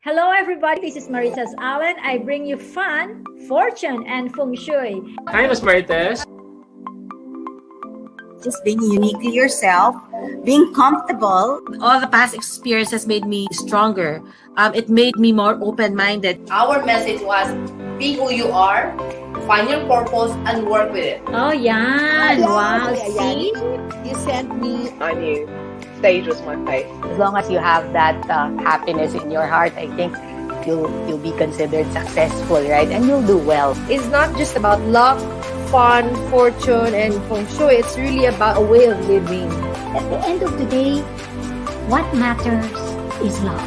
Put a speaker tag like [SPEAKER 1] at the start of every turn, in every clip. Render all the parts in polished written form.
[SPEAKER 1] Hello, everybody. This is Marites Allen. I bring you fun, fortune, and feng shui.
[SPEAKER 2] Hi, Miss Marites.
[SPEAKER 3] Just being uniquely yourself, being comfortable.
[SPEAKER 4] All the past experiences made me stronger. It made me more open-minded.
[SPEAKER 5] Our message was, be who you are, find your purpose, and work with it.
[SPEAKER 1] Oh, yan. Wow. See?
[SPEAKER 3] You sent me.
[SPEAKER 6] I knew stage was my place.
[SPEAKER 7] As long as you have that happiness in your heart, I think you'll be considered successful, right? And you'll do well.
[SPEAKER 8] It's not just about luck, fun, fortune, and feng shui. It's really about a way of living.
[SPEAKER 9] At the end of the day, what matters is love.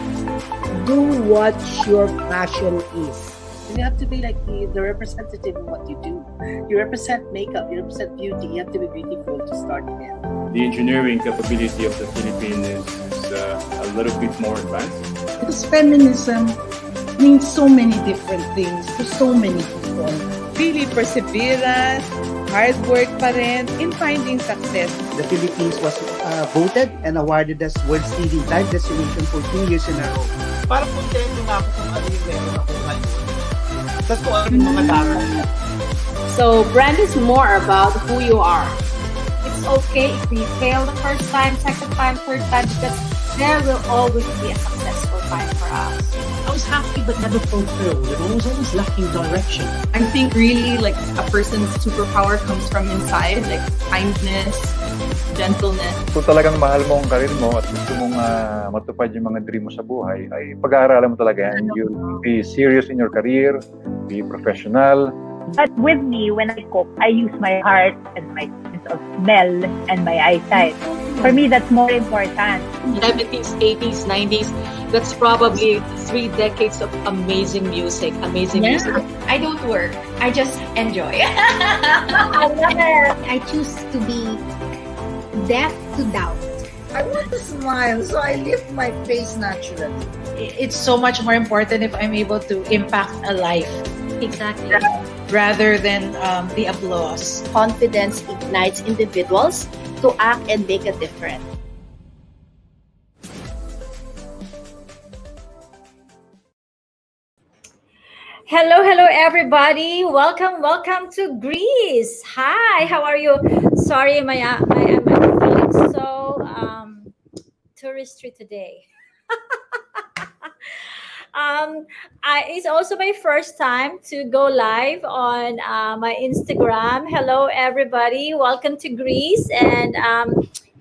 [SPEAKER 10] Do what your passion is.
[SPEAKER 11] You have to be like the representative of what you do. You represent makeup, you represent beauty. You have to be beautiful to start with.
[SPEAKER 12] The engineering capability of the Philippines is a little bit more advanced.
[SPEAKER 13] Because feminism means so many different things to so many people.
[SPEAKER 14] Really perseverance, hard work pa rin in finding success.
[SPEAKER 15] The Philippines was voted and awarded as World's Leading Life Destination for 2 years in a row.
[SPEAKER 16] Parang kontento na ako kung ano yung meron ako ngayon. Tapos kung ano yung mga dapat.
[SPEAKER 17] So, brand is more about who you are.
[SPEAKER 18] It's okay if we fail the first time, second time, third time, because there will always be a successful time for us.
[SPEAKER 19] I was happy but never fulfilled. I was always lacking direction.
[SPEAKER 20] I think really like a person's superpower comes from inside, like kindness, gentleness.
[SPEAKER 2] Kung talagang mahal mo ang karir mo at gusto mong matupad yung mga dream mo sa buhay, ay pag-aaralan mo talaga yan. You be serious in your career, be professional.
[SPEAKER 5] But with me, when I cook, I use my heart and my sense of smell and my eyesight. For me, that's more important.
[SPEAKER 4] 70s, 80s, 90s, that's probably 3 decades of amazing music.
[SPEAKER 18] I don't work. I just enjoy.
[SPEAKER 9] I love it. I choose to be deaf to doubt.
[SPEAKER 10] I want to smile, so I lift my face naturally.
[SPEAKER 6] It's so much more important if I'm able to impact a life.
[SPEAKER 18] Exactly.
[SPEAKER 6] Rather than the applause.
[SPEAKER 3] Confidence ignites individuals to act and make a difference.
[SPEAKER 1] Hello, everybody. Welcome to Greece. Hi, how are you? Sorry, I'm feeling so touristy today. It's also my first time to go live on my Instagram. Hello, everybody. Welcome to Greece, and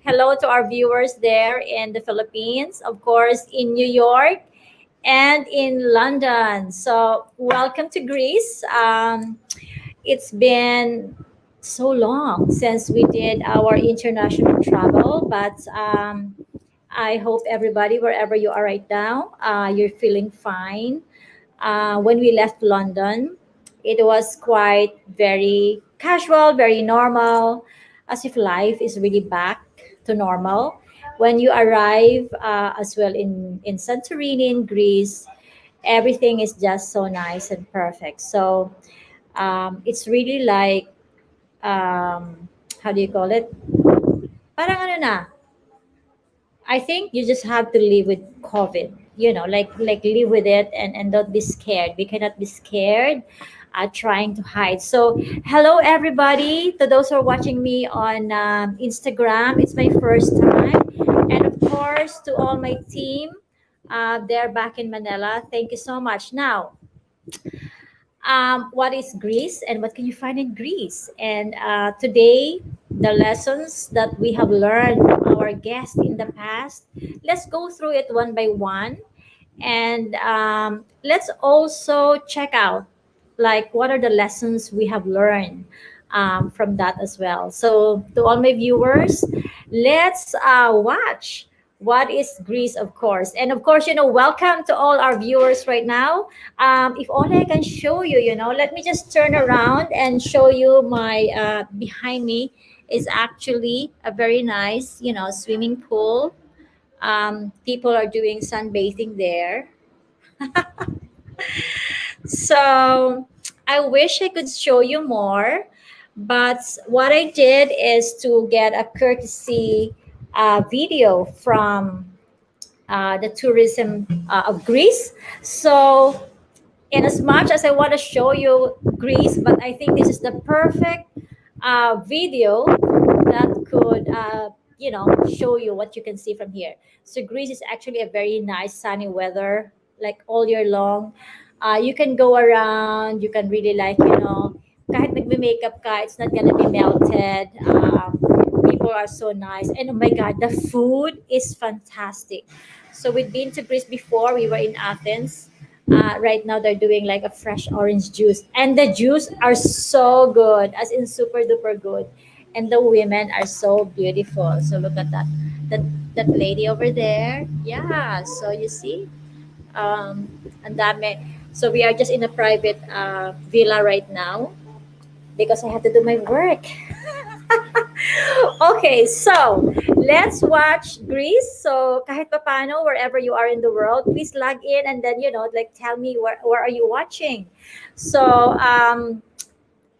[SPEAKER 1] hello to our viewers there in the Philippines, of course, in New York and in London. So welcome to Greece. It's been so long since we did our international travel, but I hope everybody, wherever you are right now, you're feeling fine. When we left London, it was quite very casual, very normal, as if life is really back to normal. When you arrive as well in Santorini, in Greece, everything is just so nice and perfect. So it's really like, how do you call it? Parang ano na, I think you just have to live with COVID, like live with it and don't be scared. We cannot be scared trying to hide. So hello, everybody. To those who are watching me on Instagram, it's my first time. And of course, to all my team, they're back in Manila. Thank you so much. Now, what is Greece and what can you find in Greece? And today, the lessons that we have learned from our guests in the past, let's go through it one by one. And let's also check out, like, what are the lessons we have learned from that as well. So to all my viewers, let's watch what is Greece, of course. And of course, welcome to all our viewers right now. If only I can show you, let me just turn around and show you my, behind me is actually a very nice, swimming pool. People are doing sunbathing there. So I wish I could show you more, but what I did is to get a courtesy video from the tourism of Greece. So, in as much as I want to show you Greece, but I think this is the perfect video that could, show you what you can see from here. So Greece is actually a very nice sunny weather, like all year long. You can go around, you can really like, kahit nagme-makeup ka, it's not gonna be melted. People are so nice. And oh my God, the food is fantastic. So we've been to Greece before. We were in Athens. Right now they're doing like a fresh orange juice, and the juice are so good, as in super duper good, and the women are so beautiful. So look at that that lady over there. Yeah, so you see, and dami. So we are just in a private villa right now because I have to do my work. Okay, so let's watch Greece. So kahit papano, wherever you are in the world, please log in and then, like tell me where are you watching. So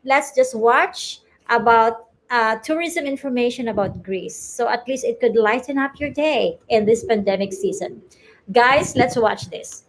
[SPEAKER 1] let's just watch about tourism information about Greece. So at least it could lighten up your day in this pandemic season. Guys, let's watch this.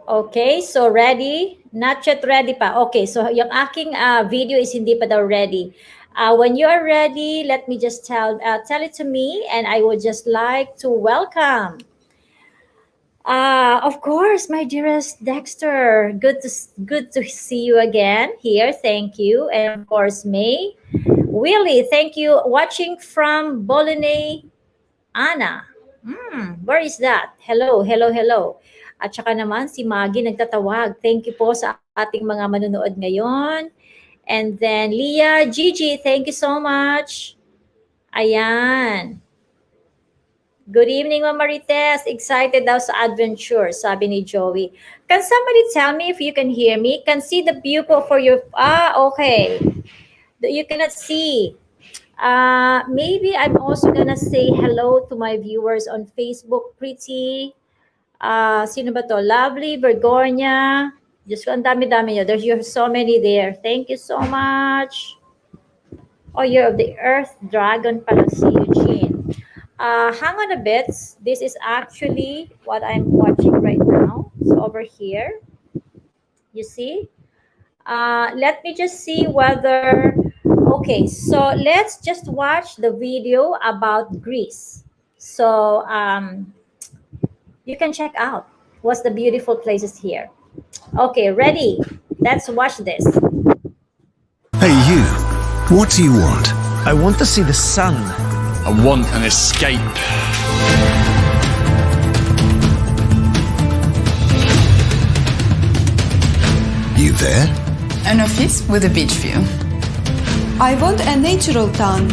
[SPEAKER 1] Okay, so ready? Not yet ready pa. Okay, so yung aking video is hindi pa daw ready. When you are ready, let me just tell it to me, and I would just like to welcome. Of course, my dearest Dexter. Good to see you again here. Thank you, and of course, May, Willie. Thank you. Watching from Bologne, Anna. Where is that? Hello, hello, hello. At saka naman si Maggie nagtatawag. Thank you po sa ating mga manonood ngayon. And then Leah, Gigi, thank you so much. Ayan. Good evening, Ma'am Marites. Excited daw sa adventure, sabi ni Joey. Can somebody tell me if you can hear me? Can see the pupil for your... okay. You cannot see. Maybe I'm also gonna say hello to my viewers on Facebook. Pretty. Sino ba to? Lovely, Bergonia. Just ang dami-dami nyo. You're so many there. Thank you so much. Oh, you're of the Earth Dragon pala si Eugene. Hang on a bit. This is actually what I'm watching right now. So over here, you see? Let me just see whether... Okay, so let's just watch the video about Greece. So, you can check out what's the beautiful places here. Okay, ready? Let's watch this.
[SPEAKER 21] Hey you, what do you want?
[SPEAKER 22] I want to see the sun.
[SPEAKER 23] I want an escape.
[SPEAKER 21] You there?
[SPEAKER 24] An office with a beach view. I want a natural town.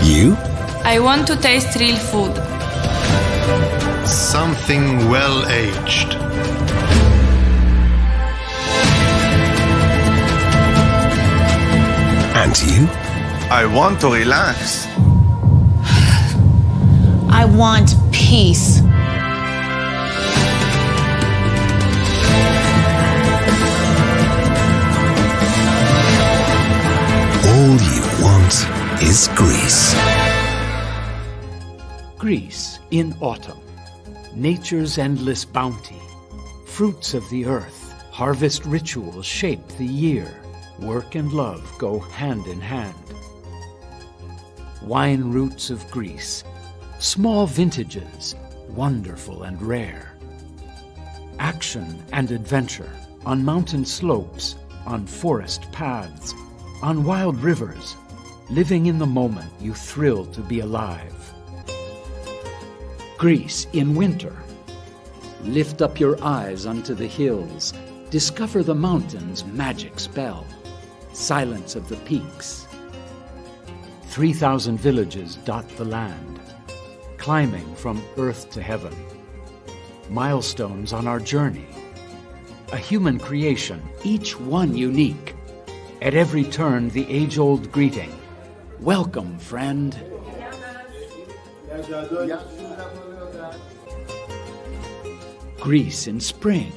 [SPEAKER 21] You?
[SPEAKER 24] I want to taste real food.
[SPEAKER 21] Something well-aged. And you?
[SPEAKER 25] I want to relax.
[SPEAKER 24] I want peace.
[SPEAKER 21] All you want is Greece.
[SPEAKER 26] Greece in autumn. Nature's endless bounty. Fruits of the earth. Harvest rituals shape the year. Work and love go hand in hand. Wine roots of Greece. Small vintages, wonderful and rare. Action and adventure on mountain slopes, on forest paths, on wild rivers. Living in the moment, you thrill to be alive. Greece in winter. Lift up your eyes unto the hills. Discover the mountains' magic spell. Silence of the peaks. 3,000 villages dot the land. Climbing from earth to heaven. Milestones on our journey. A human creation, each one unique. At every turn, the age-old greeting. Welcome, friend. Greece in spring.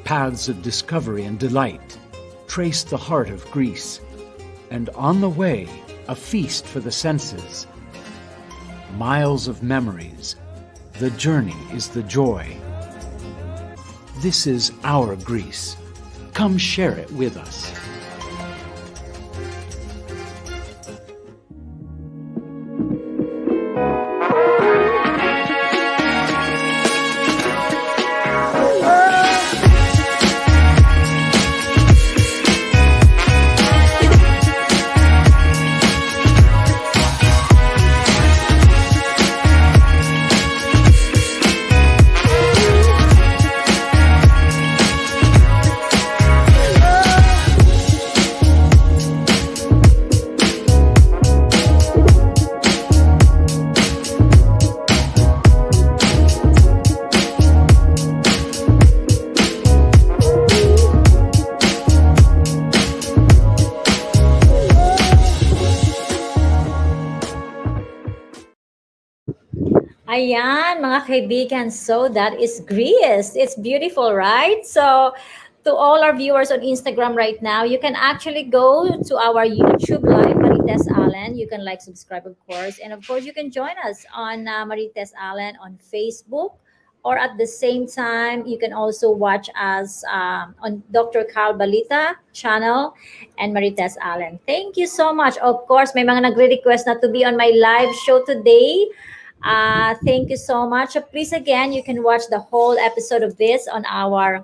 [SPEAKER 26] Paths of discovery and delight. Trace the heart of Greece. And on the way, a feast for the senses. Miles of memories. The journey is the joy. This is our Greece. Come share it with us.
[SPEAKER 1] Ayan, mga kaibigan. So that is Greece. It's beautiful, right? So to all our viewers on Instagram right now, you can actually go to our YouTube live, Marites Allen. You can like, subscribe, of course. And of course, you can join us on Marites Allen on Facebook. Or at the same time, you can also watch us on Dr. Carl Balita channel and Marites Allen. Thank you so much. Of course, may mga nagre-request na to be on my live show today. Thank you so much. Please, again, you can watch the whole episode of this on our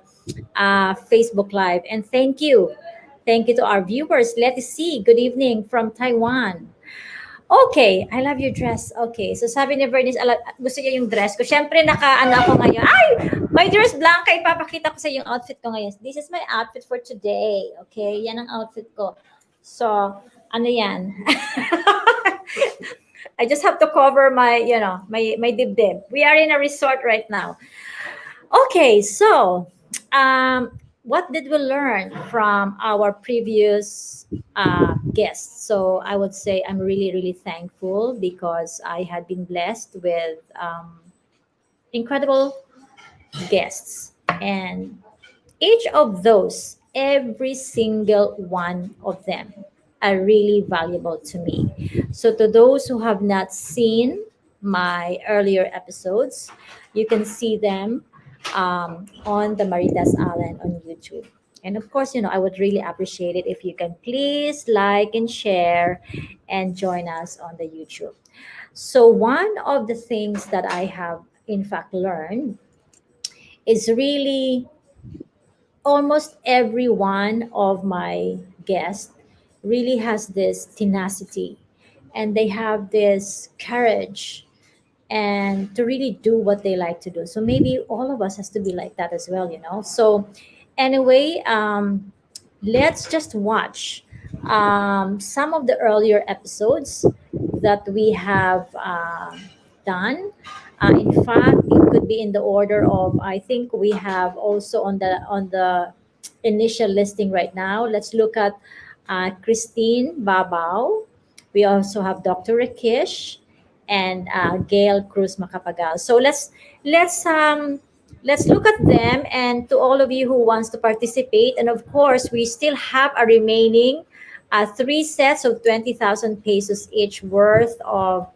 [SPEAKER 1] Facebook Live. And thank you. Thank you to our viewers. Let's see. Good evening from Taiwan. Okay, I love your dress. Okay, so sabi ni Vernice, gusto niya yung dress ko. Siyempre, naka-ano ako ngayon. Ay, my dress Blanca, ipapakita ko sa yung outfit ko ngayon. This is my outfit for today. Okay, yan ang outfit ko. So, ano yan? I just have to cover my, my dibdib. We are in a resort right now. Okay, so what did we learn from our previous guests? So I would say I'm really, really thankful because I had been blessed with incredible guests. And each of those, every single one of them, are really valuable to me. So to those who have not seen my earlier episodes, you can see them on the Marites Allen on YouTube. And of course, I would really appreciate it if you can please like and share and join us on the YouTube. So one of the things that I have in fact learned is really almost every one of my guests really has this tenacity and they have this courage and to really do what they like to do. So maybe all of us has to be like that as well, So anyway, let's just watch some of the earlier episodes that we have done. In fact, it could be in the order of, I think we have also on the initial listing right now. Let's look at Christine Babao. We also have Dr. Rakesh and Gail Cruz Macapagal. So let's look at them, and to all of you who wants to participate. And of course, we still have a remaining 3 sets of 20,000 pesos each worth of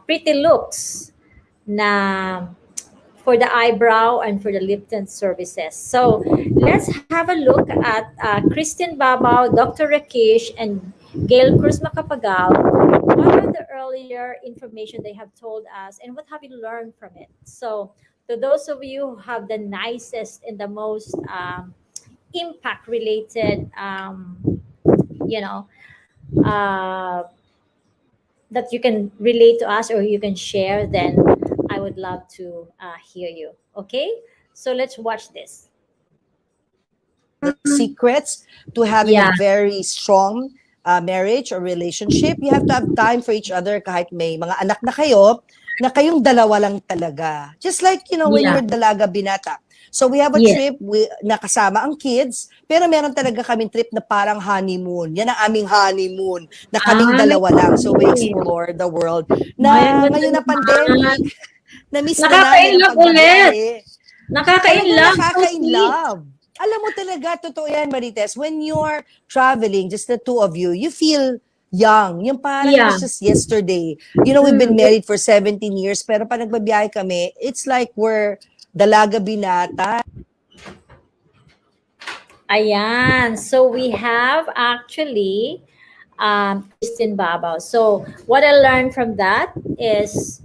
[SPEAKER 1] pretty looks na for the eyebrow and for the lip tint services. So let's have a look at Christine Babao, Dr. Rakesh, and Gail Cruz Macapagal. What are the earlier information they have told us, and what have you learned from it? So to those of you who have the nicest and the most impact-related, that you can relate to us or you can share, then I would love to hear you. Okay, so let's watch this.
[SPEAKER 7] Secrets to having a very strong marriage or relationship. You have to have time for each other kahit may mga anak na kayo. na kayong dalawa lang talaga. Just like, when
[SPEAKER 1] Yeah.
[SPEAKER 7] you're dalaga binata. So we have a
[SPEAKER 1] Yes.
[SPEAKER 7] trip, nakasama ang kids, pero meron talaga kaming trip na parang honeymoon. Yan ang aming honeymoon, na kaming dalawa lang. So we explore the world. Na ngayon na pandemic, na-miss na namin ang pagbabiyahe.
[SPEAKER 1] Nakaka-in-love.
[SPEAKER 7] Nakaka-in-love. Alam mo talaga, totoo yan, Marites, when you're traveling, just the two of you, you feel young. Yung parang it was just yesterday. We've been married for 17 years, pero pag nagbabiyahe kami, it's like we're dalaga binata.
[SPEAKER 1] Ayan. So we have actually Christine Babaw. So what I learned from that is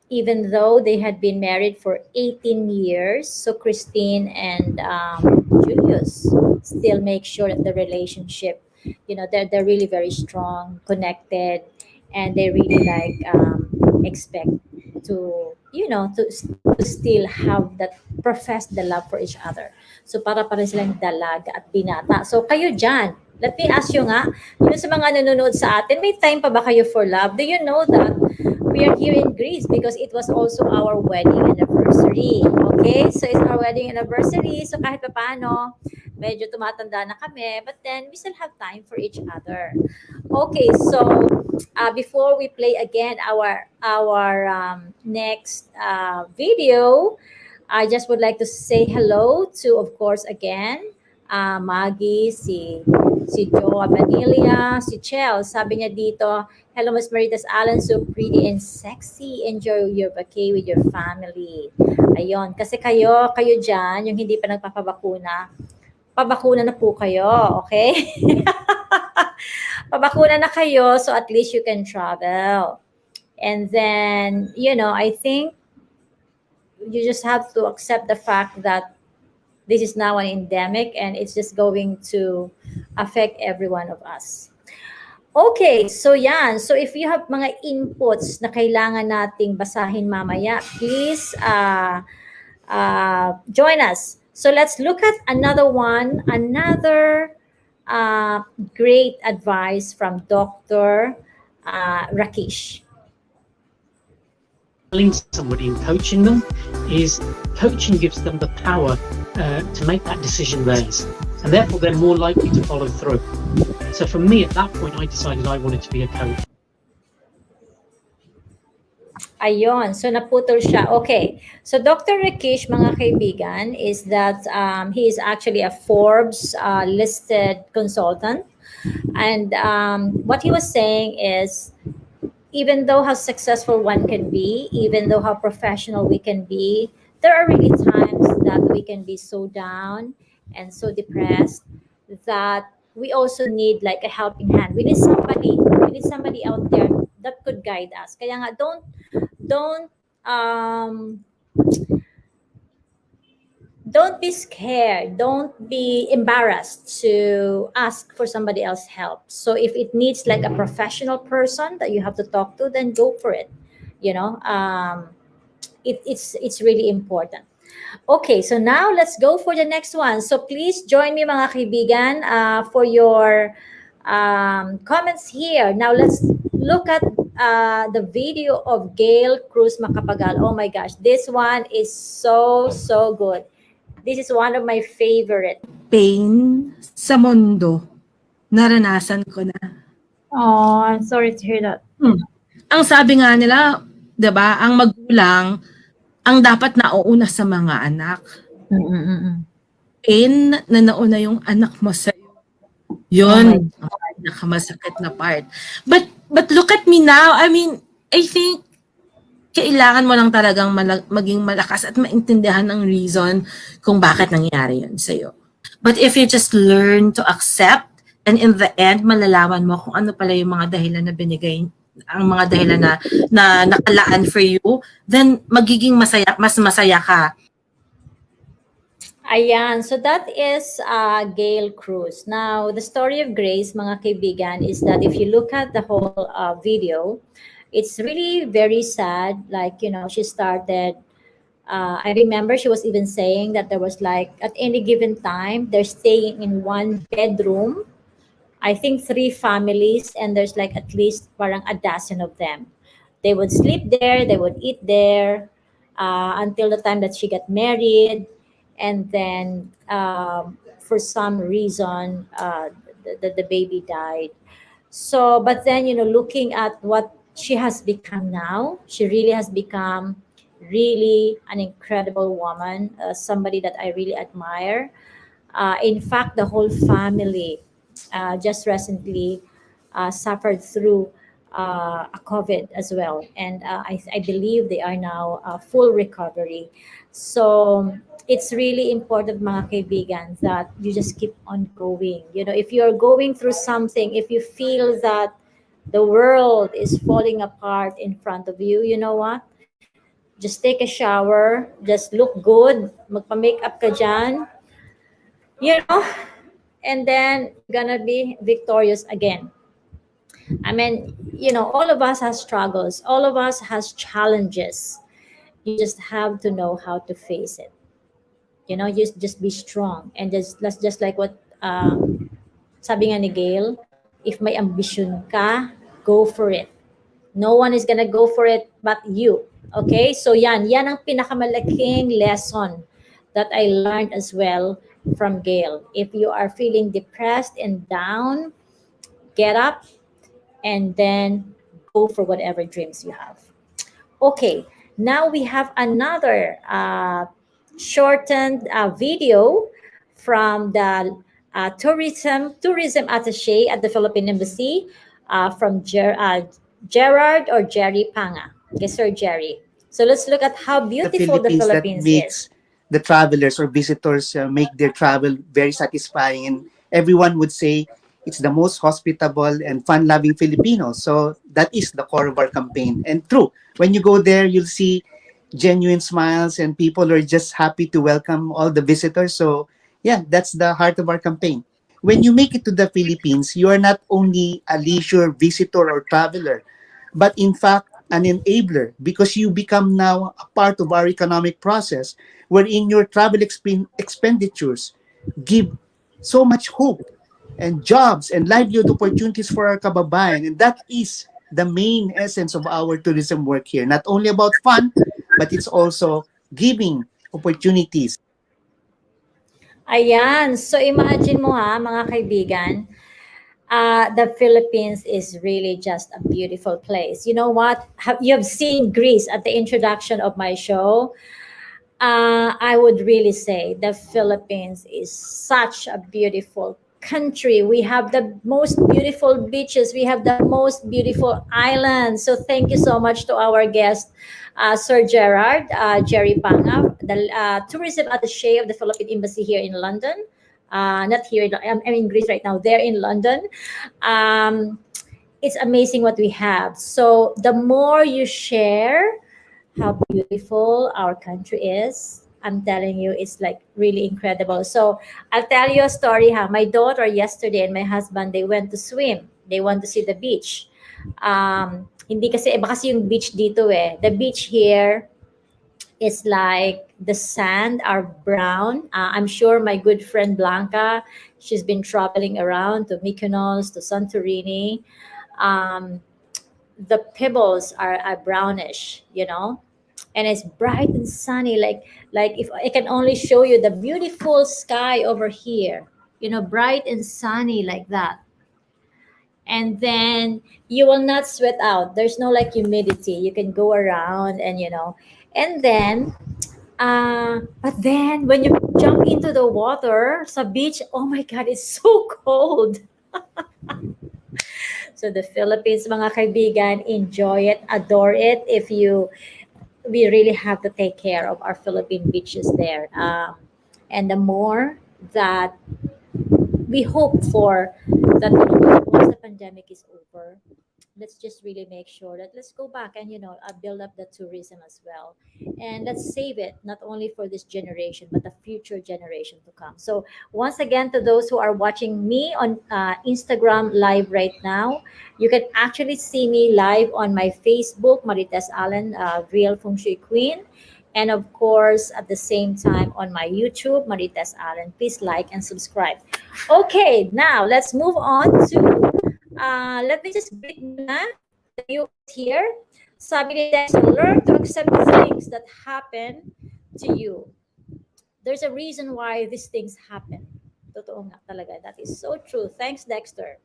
[SPEAKER 1] even though they had been married for 18 years, so Christine and Julius still make sure that the relationship, they're really very strong, connected, and they really expect to still have that profess the love for each other. So para silang dalaga at binata. So kayo dyan, let me ask you nga, sa mga nanonood sa atin, may time pa ba kayo for love? Do you know that we are here in Greece because it was also our wedding anniversary. Okay? So it's our wedding anniversary. So kahit pa paano, medyo tumatanda na kami, but then we still have time for each other. Okay, so before we play again our next video, I just would like to say hello to, of course, again, Maggie, si Joa Banilia, si Chel. Sabi niya dito, hello, Miss Marites Allen, so pretty and sexy. Enjoy your vacay with your family. Ayun, kasi kayo dyan, yung hindi pa nagpapabakuna, pabakuna na po kayo, okay? Pabakuna na kayo, so at least you can travel. And then, I think you just have to accept the fact that this is now an endemic and it's just going to affect every one of us. Okay, so yan. So if you have mga inputs na kailangan nating basahin mamaya, please join us. So let's look at another great advice from Dr. Rakesh.
[SPEAKER 19] Telling somebody and coaching them is coaching gives them the power to make that decision theirs, and therefore they're more likely to follow through. So for me, at that point, I decided I wanted to be a coach.
[SPEAKER 1] Ayun, so naputol siya. Okay, so Dr. Rakesh, mga kaibigan, is that he is actually a Forbes listed consultant. And what he was saying is, even though how successful one can be, even though how professional we can be, there are really times that we can be so down and so depressed that we also need like a helping hand. We need somebody out there that could guide us. Kaya nga, don't be scared. Don't be embarrassed to ask for somebody else's help. So if it needs like a professional person that you have to talk to, then go for it. It's really important. Okay, so now let's go for the next one. So please join me, mga kaibigan, for your comments here. Now let's look at the video of Gail Cruz Macapagal. Oh my gosh, this one is so good. This is one of my favorite.
[SPEAKER 8] Pain sa mundo, naranasan ko na.
[SPEAKER 1] Oh, I'm sorry to hear that.
[SPEAKER 8] Ang sabi nga nila, 'di ba, ang magulang ang dapat nauuna sa mga anak. Pain na nauna yung anak mo sa yun, nakamasakit na part. But look at me now. I mean, I think kailangan mo lang talagang maging malakas at maintindihan ng reason kung bakit nangyari yun sa'yo. But if you just learn to accept, and in the end, malalaman mo kung ano pala yung mga dahilan na binigay, ang mga dahilan na nakalaan for you, then magiging mas masaya ka.
[SPEAKER 1] Ayan, so that is Gail Cruz. Now, the story of Grace, mga kaibigan, is that if you look at the whole video, it's really very sad. Like, she started, I remember she was even saying that there was like, at any given time, they're staying in one bedroom, I think 3 families, and there's like at least parang a dozen of them. They would sleep there, they would eat there, until the time that she got married, and then for some reason the baby died. So, but then, looking at what she has become now, she really has become really an incredible woman, somebody that I really admire. In fact, the whole family just recently suffered through a COVID as well. And I believe they are now full recovery. So it's really important, mga kaibigan, that you just keep on going. If you're going through something, if you feel that the world is falling apart in front of you, you know what? Just take a shower, just look good, magpa-makeup ka dyan, you know, and then you're gonna be victorious again. I mean, all of us has struggles, all of us has challenges. You just have to know how to face it. Just be strong, and just like what sabi nga ni Gail, if may ambition ka, go for it. No one is gonna go for it but you. Okay? So yan ang pinakamalaking lesson that I learned as well from Gail. If you are feeling depressed and down, get up and then go for whatever dreams you have. Okay, now we have another shortened video from the tourism attaché at the Philippine Embassy, from Gerard or Jerry Panga. Okay, Sir Jerry. So let's look at how
[SPEAKER 11] The
[SPEAKER 1] beautiful the
[SPEAKER 11] Philippines that
[SPEAKER 1] Philippines
[SPEAKER 11] makes
[SPEAKER 1] is.
[SPEAKER 11] the travelers or visitors make their travel very satisfying, and everyone would say it's the most hospitable and fun-loving Filipinos. So that is the core of our campaign. And true, when you go there, you'll see genuine smiles and people are just happy to welcome all the visitors. So yeah, that's the heart of our campaign. When you make it to the Philippines, you are not only a leisure visitor or traveler, but in fact an enabler, because you become now a part of our economic process, wherein your travel expenditures give so much hope and jobs and livelihood opportunities for our kababayan. And that is the main essence of our tourism work here. Not only about fun, but it's also giving opportunities.
[SPEAKER 1] Ayan. So imagine mo ha, mga kaibigan, the Philippines is really just a beautiful place. You know what? You have seen Greece at the introduction of my show. I would really say the Philippines is such a beautiful country. We have the most beautiful beaches. We have the most beautiful islands. So thank you so much to our guest, Sir Gerard, Jerry Panga, the tourism attaché of the Philippine Embassy here in London. Not here, I'm in Greece right now. They're in London. It's amazing what we have. So the more you share how beautiful our country is, I'm telling you, it's like really incredible. So I'll tell you a story. My daughter yesterday and my husband, they went to swim. They want to see the beach. Hindi kasi, iba kasi yung beach dito eh. The beach here is like the sand are brown. I'm sure my good friend Blanca, she's been traveling around to Mykonos, to Santorini. The pebbles are brownish, and it's bright and sunny. Like if I can only show you the beautiful sky over here, bright and sunny like that. And then you will not sweat out. There's no like humidity. You can go around and then but then when you jump into the water sa beach, oh my God, it's so cold. So the Philippines, mga kaibigan, enjoy it, adore it. We really have to take care of our Philippine beaches there. And the more that we hope for, that once the pandemic is over, let's just really make sure that let's go back and build up the tourism as well, and let's save it not only for this generation but the future generation to come. So once again, to those who are watching me on Instagram live right now, you can actually see me live on my Facebook, Marites Allen, Real Feng Shui Queen, and of course at the same time on my YouTube, Marites Allen. Please like and subscribe. Okay, now let's move on to let me just greet muna the viewers here. Sabi ni Dexter, learn to accept the things that happen to you. There's a reason why these things happen. Totoo nga talaga. That is so true. Thanks, Dexter.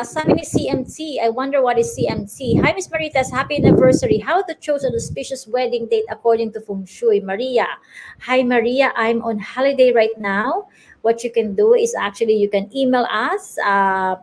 [SPEAKER 1] Sabi ni CMT, I wonder what is CMT. Hi, Miss Marites. Happy anniversary. How to choose an auspicious wedding date according to Feng Shui? Maria. Hi, Maria. I'm on holiday right now. What you can do is actually you can email us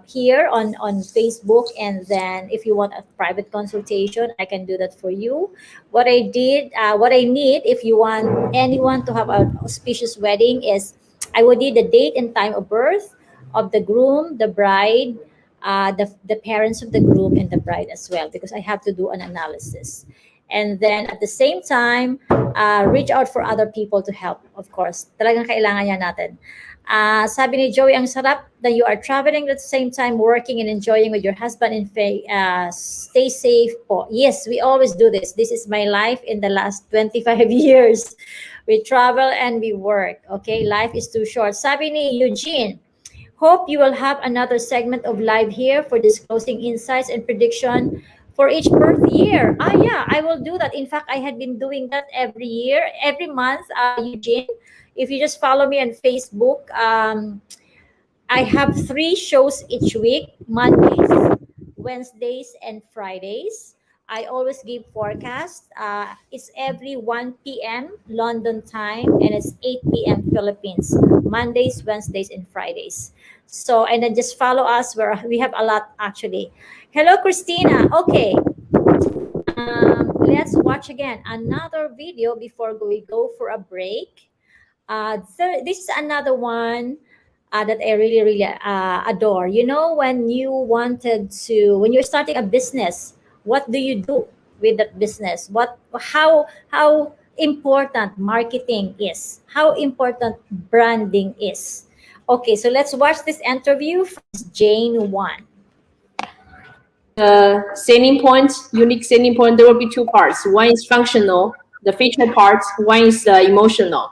[SPEAKER 1] here on Facebook, and then if you want a private consultation, I can do that for you. What I need, if you want anyone to have an auspicious wedding, is I would need the date and time of birth of the groom, the bride, the parents of the groom, and the bride as well, because I have to do an analysis. And then at the same time, reach out for other people to help, of course. Talagang kailangan yan natin. Sabi ni Joey, ang sarap that you are traveling at the same time, working and enjoying with your husband, and stay safe po. Yes, we always do this. This is my life in the last 25 years. We travel and we work. Okay, life is too short. Sabi ni Eugene, hope you will have another segment of live here for disclosing insights and prediction for each birth year. Yeah, I will do that. In fact, I had been doing that every year, every month, Eugene. If you just follow me on Facebook, I have 3 shows each week, Mondays, Wednesdays, and Fridays. I always give forecast. It's every 1 p.m. London time, and it's 8 p.m. Philippines, Mondays, Wednesdays, and Fridays. So, and then just follow us where we have a lot actually. Hello, Christina. Okay. Let's watch again another video before we go for a break. This is another one that I really, really adore. You know, when you're starting a business, what do you do with that business? How important marketing is, how important branding is. Okay, so let's watch this interview from Jane 1.
[SPEAKER 12] Selling point, unique selling point, there will be 2 parts. One is functional, the feature part. One is emotional.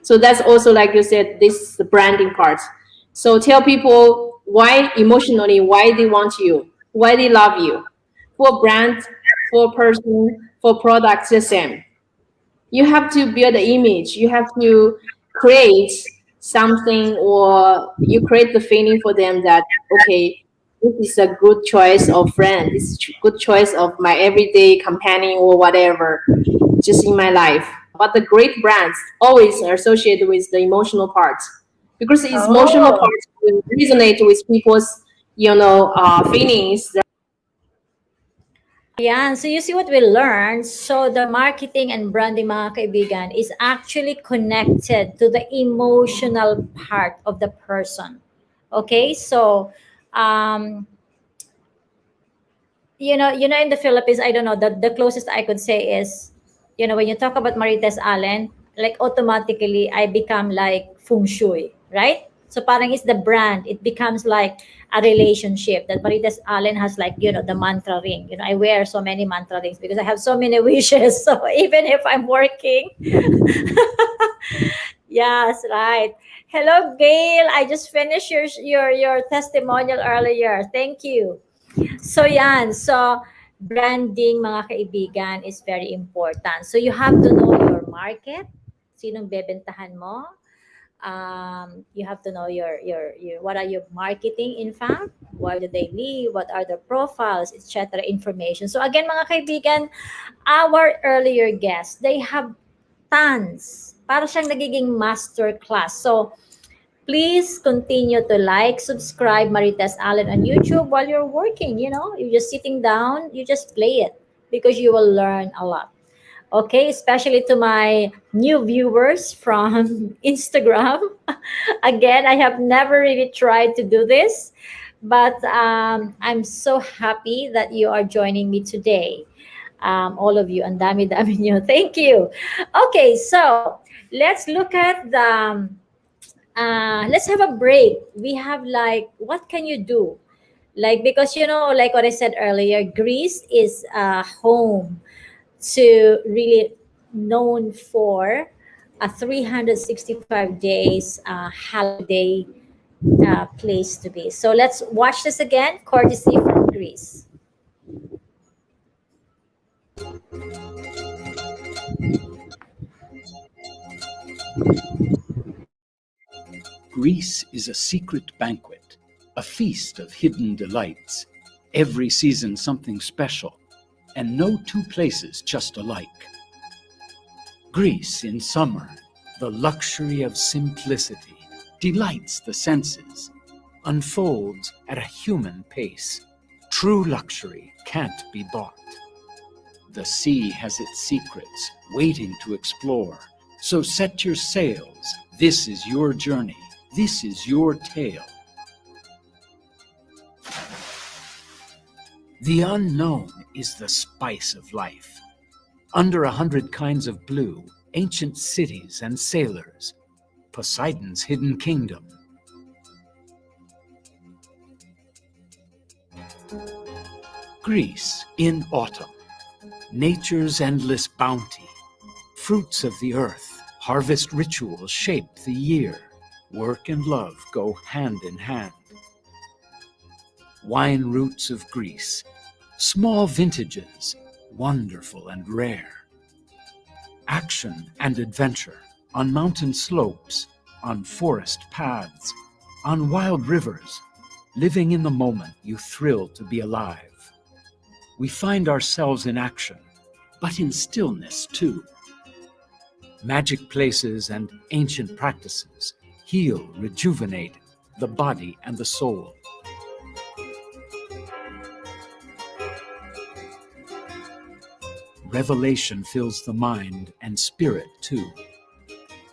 [SPEAKER 12] So that's also, like you said, this is the branding part. So tell people why emotionally, why they want you, why they love you. For brand, for person, for products, the same. You have to build the image. You have to create something, or you create the feeling for them that, okay, this is a good choice of friend. This is a good choice of my everyday companion or whatever, just in my life. But the great brands always are associated with the emotional part, because the emotional part will resonate with people's, feelings.
[SPEAKER 1] Yeah, so you see what we learned. So the marketing and branding, mga kaibigan, is actually connected to the emotional part of the person. Okay, so in the Philippines, I don't know, the closest I could say is, when you talk about Marites Allen, like automatically I become like Feng Shui, right? So parang it's the brand. It becomes like a relationship that Marites Allen has, like, the mantra ring. I wear so many mantra rings because I have so many wishes. So even if I'm working, yes, right. Hello, Gail. I just finished your testimonial earlier. Thank you. So yan, so branding, mga kaibigan, is very important. So you have to know your market, sinong bebentahan mo. You have to know your what are your marketing, in fact, where do they live, what are their profiles, etc. information. So again, mga kaibigan, our earlier guests, they have tons. Para siyang nagiging master class. So please continue to like, subscribe Marites Allen on YouTube while you're working. You're just sitting down, you just play it because you will learn a lot. Okay, especially to my new viewers from Instagram. Again, I have never really tried to do this, but I'm so happy that you are joining me today. All of you, and dami-dami nyo. Thank you. Okay, so let's look at the let's have a break. We have, like, what can you do? Like, because, like what I said earlier, Greece is a home to really known for a 365 days holiday place to be. So let's watch this again, courtesy from Greece.
[SPEAKER 26] Greece is a secret banquet, a feast of hidden delights. Every season something special, and no two places just alike. Greece in summer, the luxury of simplicity, delights the senses, unfolds at a human pace. True luxury can't be bought. The sea has its secrets, waiting to explore. So set your sails. This is your journey. This is your tale. The unknown is the spice of life. Under 100 kinds of blue, ancient cities and sailors, Poseidon's hidden kingdom. Greece in autumn, nature's endless bounty, fruits of the earth, harvest rituals shape the year. Work and love go hand in hand. Wine roots of Greece, small vintages, wonderful and rare. Action and adventure on mountain slopes, on forest paths, on wild rivers. Living in the moment, you thrill to be alive. We find ourselves in action, but in stillness too. Magic places and ancient practices heal, rejuvenate the body and the soul. Revelation fills the mind and spirit too,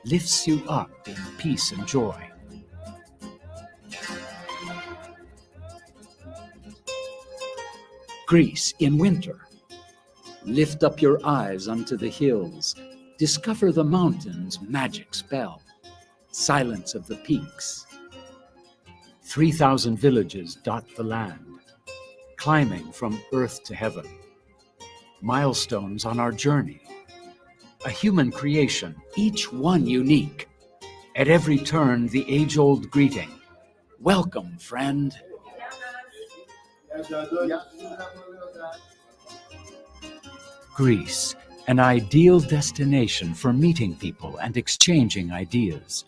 [SPEAKER 26] lifts you up in peace and joy. Greece in winter, lift up your eyes unto the hills, discover the mountains' magic spell, silence of the peaks. 3,000 villages dot the land, climbing from earth to heaven. Milestones on our journey, a human creation, each one unique. At every turn, the age-old greeting, welcome, friend. Greece, an ideal destination for meeting people and exchanging ideas.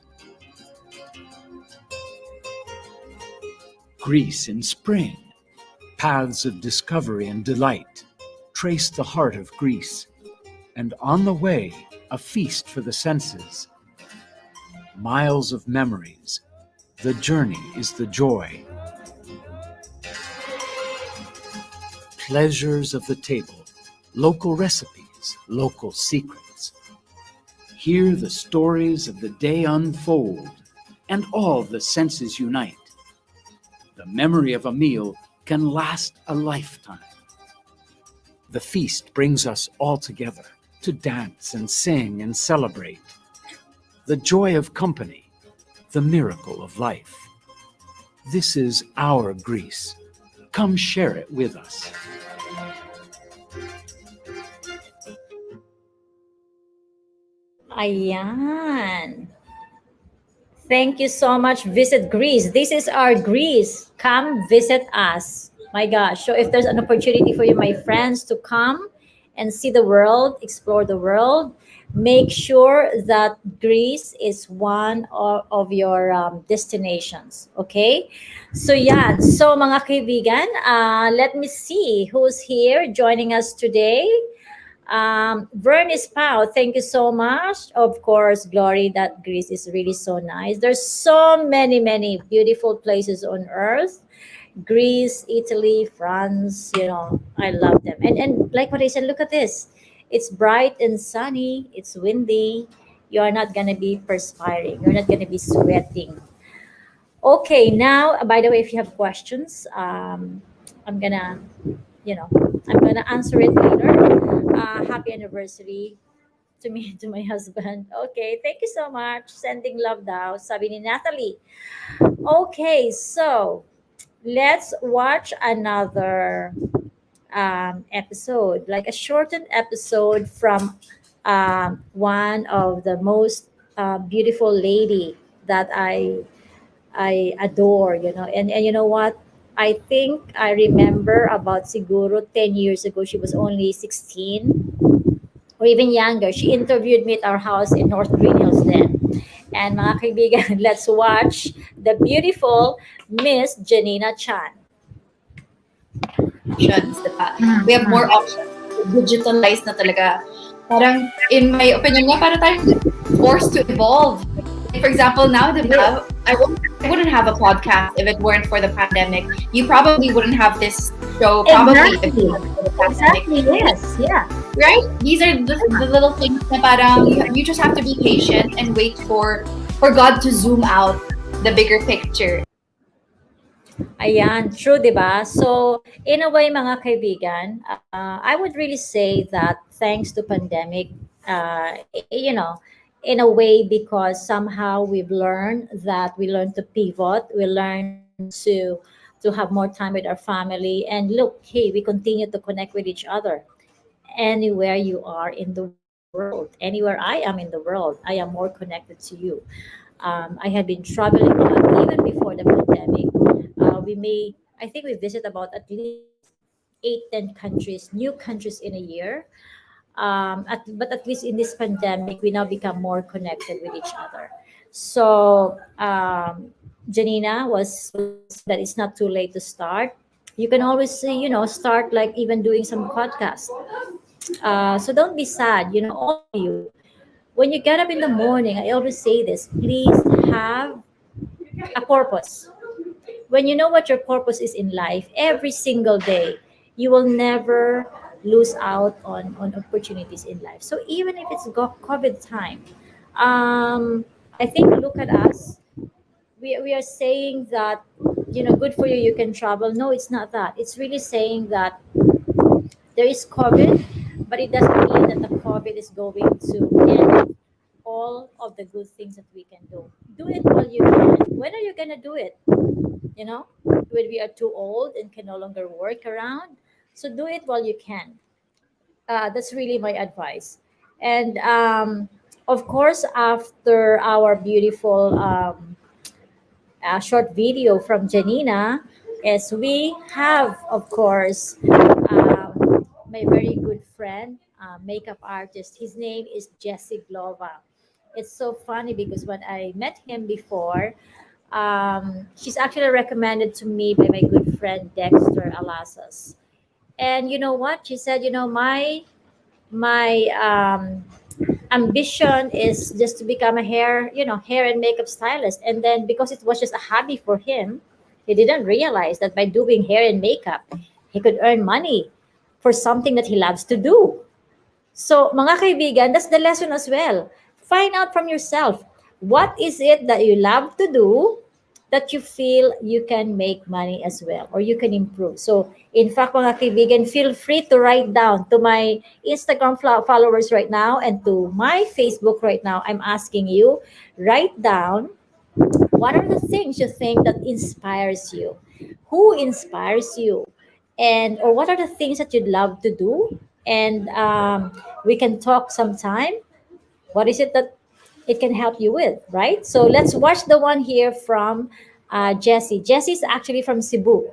[SPEAKER 26] Greece in spring, paths of discovery and delight. Trace the heart of Greece, and on the way, a feast for the senses. Miles of memories, the journey is the joy. Pleasures of the table, local recipes, local secrets. Hear the stories of the day unfold, and all the senses unite. The memory of a meal can last a lifetime. The feast brings us all together to dance and sing and celebrate. The joy of company, the miracle of life. This is our Greece. Come share it with us.
[SPEAKER 1] Ayan. Thank you so much, Visit Greece. This is our Greece. Come visit us. My gosh. So if there's an opportunity for you, my friends, to come and see the world, explore the world, make sure that Greece is one of your destinations. Okay? So yeah. So mga kaibigan, let me see who's here joining us today. Vernice Pau, thank you so much. Of course, Glory, that Greece is really so nice. There's so many beautiful places on earth. Greece, Italy, France, I love them. And like what I said, look at this. It's bright and sunny. It's windy. You're not going to be perspiring. You're not going to be sweating. Okay, now, by the way, if you have questions, I'm gonna answer it later. Happy anniversary to me, to my husband. Okay, thank you so much. Sending love daw, sabi ni Natalie. Okay, so let's watch another episode, like a shortened episode from one of the most beautiful lady that I adore, and you know what? I think I remember about siguro 10 years ago, she was only 16 or even younger. She interviewed me at our house in North Green Hills then. And mga kaibigan, let's watch the beautiful Miss Janina Chan.
[SPEAKER 13] Options, diba? We have more options. Digitalized na talaga. Parang, in my opinion nga, parang tayong forced to evolve. Like, for example, now, diba, I wouldn't have a podcast if it weren't for the pandemic. You probably wouldn't have this show, probably, if it weren't for the pandemic.
[SPEAKER 1] Exactly, yes, yeah.
[SPEAKER 13] Right? These are the little things na parang you just have to be patient and wait for God to zoom out the bigger picture.
[SPEAKER 1] Ayan, true, di ba? So, in a way, mga kaibigan, I would really say that thanks to pandemic, in a way, because somehow we've learned that we learned to pivot, we learned to have more time with our family, and look, hey, we continue to connect with each other anywhere you are in the world, anywhere I am in the world, I am more connected to you. I had been traveling a lot even before the pandemic. I think we visit about at least 8, 10 countries, new countries in a year. But at least in this pandemic, we now become more connected with each other. So Janina was saying that it's not too late to start. You can always see, start like even doing some podcast. So don't be sad, all of you. When you get up in the morning, I always say this: please have a purpose. When you know what your purpose is in life, every single day, you will never lose out on opportunities in life. So even if it's COVID time, I think look at us. We are saying that, good for you, you can travel. No, it's not that. It's really saying that there is COVID, but it doesn't mean that the COVID is going to end all of the good things that we can do. Do it while you can. When are you gonna do it? When we are too old and can no longer work around. So do it while you can. That's really my advice. And of course, after our beautiful short video from Janina, as we have, of course, my very good friend, makeup artist. His name is Jessie Glova. It's so funny because when I met him before, she's actually recommended to me by my good friend Dexter Alasas. And you know what? She said, my ambition is just to become a hair and makeup stylist. And then because it was just a hobby for him, he didn't realize that by doing hair and makeup, he could earn money for something that he loves to do. So, mga kaibigan, that's the lesson as well. Find out from yourself, what is it that you love to do that you feel you can make money as well or you can improve. So, in fact, mga kaibigan, feel free to write down to my Instagram followers right now and to my Facebook right now. I'm asking you, write down what are the things you think that inspires you? Who inspires you? And or what are the things that you'd love to do? And we can talk sometime. What is it that it can help you with, right? So let's watch the one here from Jessie. Jessie's actually from Cebu.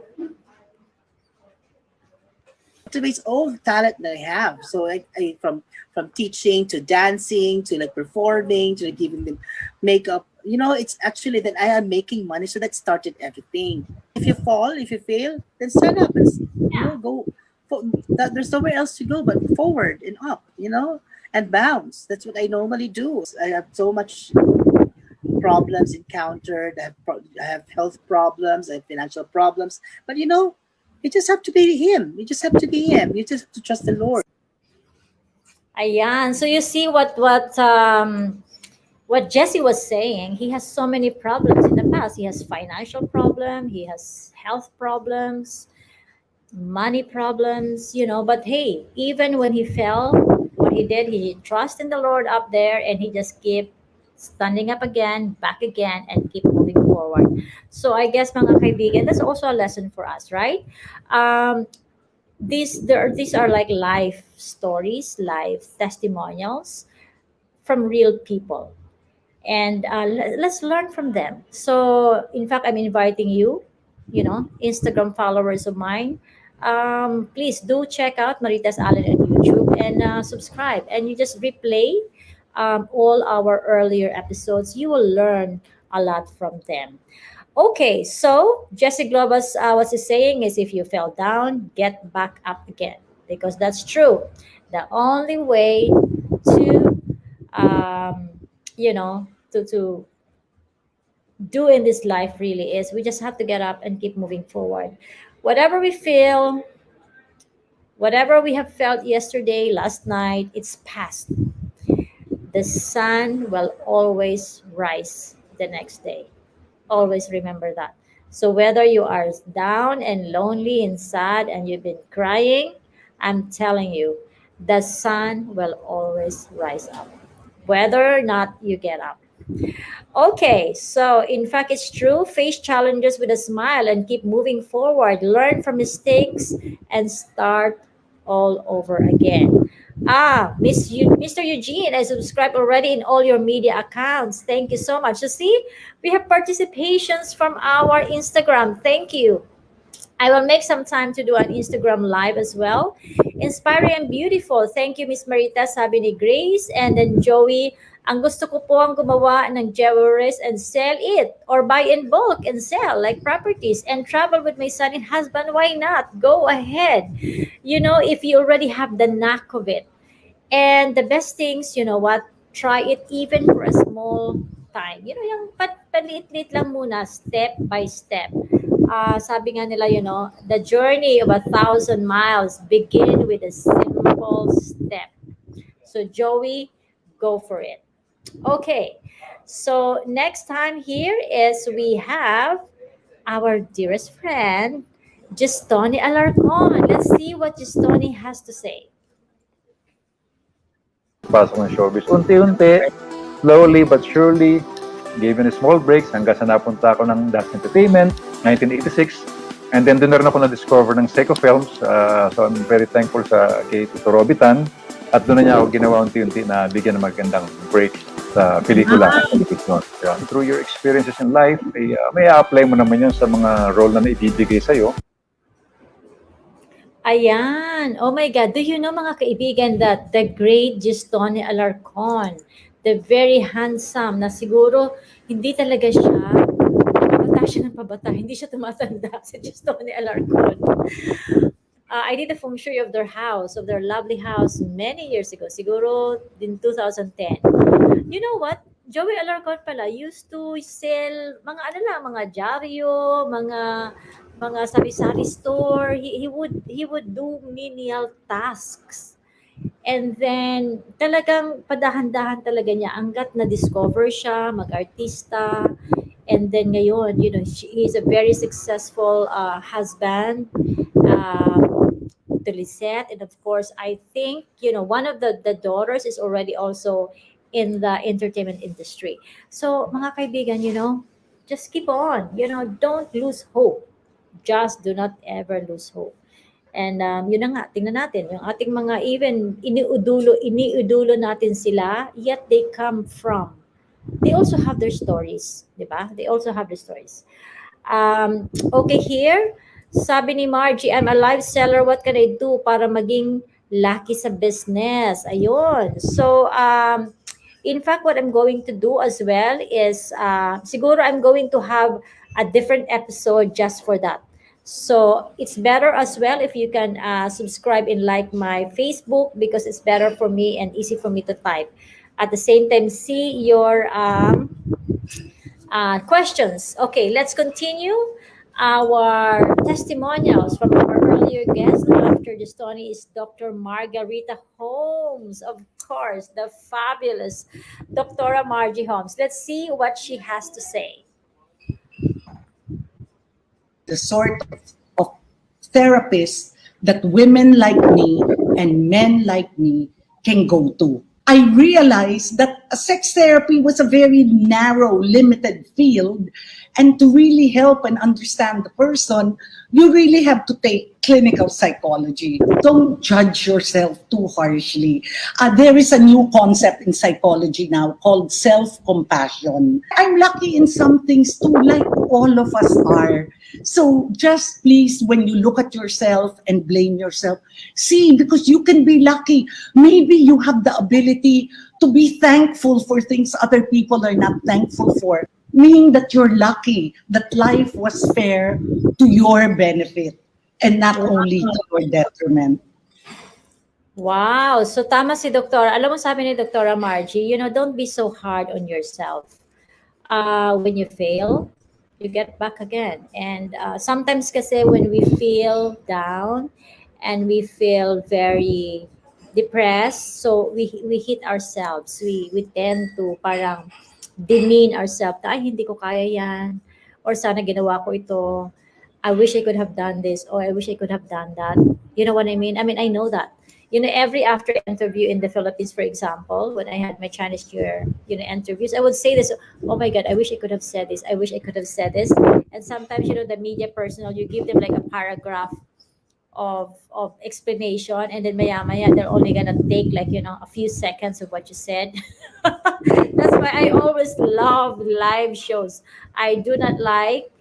[SPEAKER 14] Activates all the talent that I have. So I from teaching to dancing to like performing to like giving them makeup. It's actually that I am making money. So that started everything. If you fall, if you fail, then stand up and go. There's nowhere else to go but forward and up. And bounce. That's what I normally do. I have so much problems encountered. I have health problems. I have financial problems. But you just have to be him. You just have to be him. You just have to trust the Lord.
[SPEAKER 1] Ayan. So you see what Jessie was saying. He has so many problems in the past. He has financial problem. He has health problems, money problems. But hey, even when he fell, what he did, he trust in the Lord up there, and he just keep standing up again, back again, and keep moving forward. So I guess mga kaibigan, that's also a lesson for us, right? These are like life stories, life testimonials from real people, and let's learn from them. So in fact, I'm inviting you Instagram followers of mine, please do check out Marites Allen on YouTube and subscribe. And you just replay all our earlier episodes. You will learn a lot from them. Okay, so Jessie Glova's what she's saying is if you fell down, get back up again because that's true. The only way to to do in this life really is we just have to get up and keep moving forward. Whatever we feel, whatever we have felt yesterday, last night, it's past. The sun will always rise the next day. Always remember that. So whether you are down and lonely and sad and you've been crying, I'm telling you, the sun will always rise up, whether or not you get up. Okay, so in fact, it's true. Face challenges with a smile and keep moving forward. Learn from mistakes and start all over again. Mr. Eugene, I subscribed already in all your media accounts. Thank you so much. So see, we have participations from our Instagram. Thank you. I will make some time to do an Instagram live as well. Inspiring and beautiful. Thank you, Miss Marita, sabi ni Grace. And then Joey, ang gusto ko po ang gumawa ng jewelries and sell it or buy in bulk and sell like properties and travel with my son and husband. Why not? Go ahead. If you already have the knack of it. And the best things, you know what? Try it even for a small time. Yung paliit-liit lang muna, step by step. Sabi nga nila, the journey of 1,000 miles begin with a simple step. So Joey, go for it. Okay, so next time here is we have our dearest friend, Justoni Alarcon. Let's see what Justoni has to say.
[SPEAKER 2] Pasok ng showbiz. Unti-unti, slowly but surely, given small breaks hanggang sa napunta ako ng Das Entertainment, 1986. And then doon na rin ako na-discover ng Seiko Films. So I'm very thankful kay Tito Robitan. At doon na niya ako ginawa unti-unti na bigyan ng magandang break sa pelikula. Through your experiences in life, may apply mo naman yun sa mga role na naibibigay sa'yo.
[SPEAKER 1] Ayan. Oh my God. Do you know mga kaibigan that the great Justoni Alarcon, the very handsome na siguro hindi talaga siya pabata. Hindi siya tumatanda si Justoni Alarcon. I did the feng shui of their house, of their lovely house many years ago. Siguro in 2010. You know what? Joey Alarcon pala used to sell mga dyaryo, mga sari-sari store. He would do menial tasks. And then talagang padahan-dahan talaga niya hangga't na-discover siya, mag-artista. And then ngayon, he's a very successful husband to Lisette. And of course, I think, one of the daughters is already also in the entertainment industry. So mga kaibigan, just keep on. Don't lose hope. Just do not ever lose hope. And yun na nga, tingnan natin, yung ating mga even iniudulo natin sila, yet they come from. They also have their stories, di ba? They also have their stories. Okay, here, sabi ni Margie, I'm a live seller. What can I do para maging lucky sa business? Ayun. So, in fact, what I'm going to do as well is, siguro I'm going to have a different episode just for that. So it's better as well if you can subscribe and like my Facebook because it's better for me and easy for me to type. At the same time, see your questions. Okay, let's continue our testimonials from our earlier guest after Justoni is Dr. Margarita Holmes, of course, the fabulous Dr. Margie Holmes. Let's see what she has to say.
[SPEAKER 5] The sort of therapist that women like me and men like me can go to. I realized that sex therapy was a very narrow, limited field, and to really help and understand the person, you really have to take clinical psychology. Don't judge yourself too harshly. There is a new concept in psychology now called self-compassion. I'm lucky in some things too, like all of us are. So just please, when you look at yourself and blame yourself, see, because you can be lucky. Maybe you have the ability to be thankful for things other people are not thankful for, meaning that you're lucky that life was fair to your benefit and not only to your detriment.
[SPEAKER 1] Wow. So tama si Doktor. Alam mo sabi ni Doktora Margie, don't be so hard on yourself. When you fail, you get back again. And sometimes kasi when we feel down and we feel very depressed, so we hit ourselves. We tend to parang demean ourselves. Ay, hindi ko kaya yan. Or sana ginawa ko ito. I wish I could have done this, or I wish I could have done that. You know what I mean? I mean, I know that. Every after interview in the Philippines, for example, when I had my Chinese New Year, interviews, I would say this, oh my God, I wish I could have said this. I wish I could have said this. And sometimes, the media personnel, you give them like a paragraph of explanation, and then maya maya, they're only gonna take like, a few seconds of what you said. That's why I always love live shows. I do not like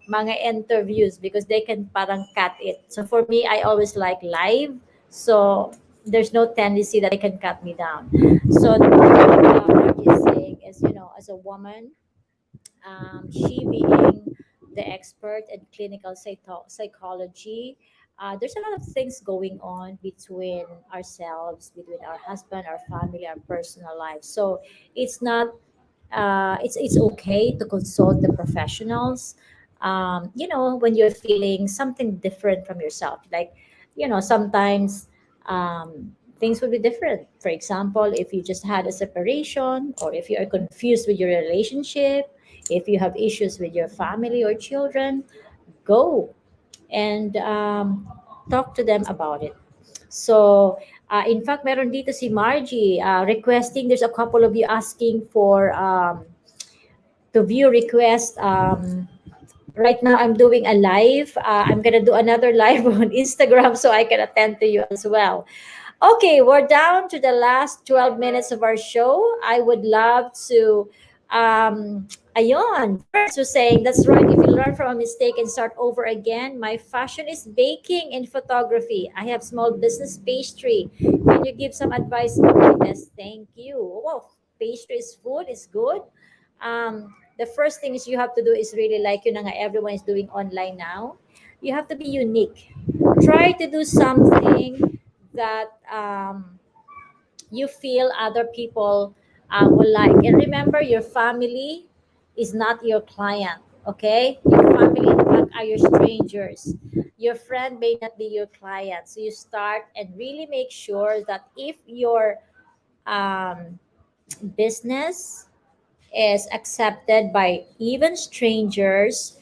[SPEAKER 1] mga interviews because they can parang cut it. So for me, I always like live. So there's no tendency that they can cut me down. So what Margie is saying is, as a woman, she being the expert in clinical psychology, there's a lot of things going on between ourselves, between our husband, our family, our personal life. So it's not it's okay to consult the professionals. When you're feeling something different from yourself, like sometimes things will be different. For example, if you just had a separation, or if you are confused with your relationship, if you have issues with your family or children, go and talk to them about it. So, in fact, meron dito si Margie requesting, there's a couple of you asking for to view request. Right now, I'm doing a live. I'm going to do another live on Instagram so I can attend to you as well. Okay, we're down to the last 12 minutes of our show. I would love to Ayon, Ferris was saying, that's right. If you learn from a mistake and start over again, my fashion is baking and photography. I have small business pastry. Can you give some advice? Yes, thank you. Well, pastry is food, is good. The first thing is you have to do is really like, everyone is doing online now. You have to be unique. Try to do something that you feel other people will like. And remember, your family is not your client, okay? Your family, in fact, are your strangers. Your friend may not be your client. So you start and really make sure that if your business is accepted by even strangers,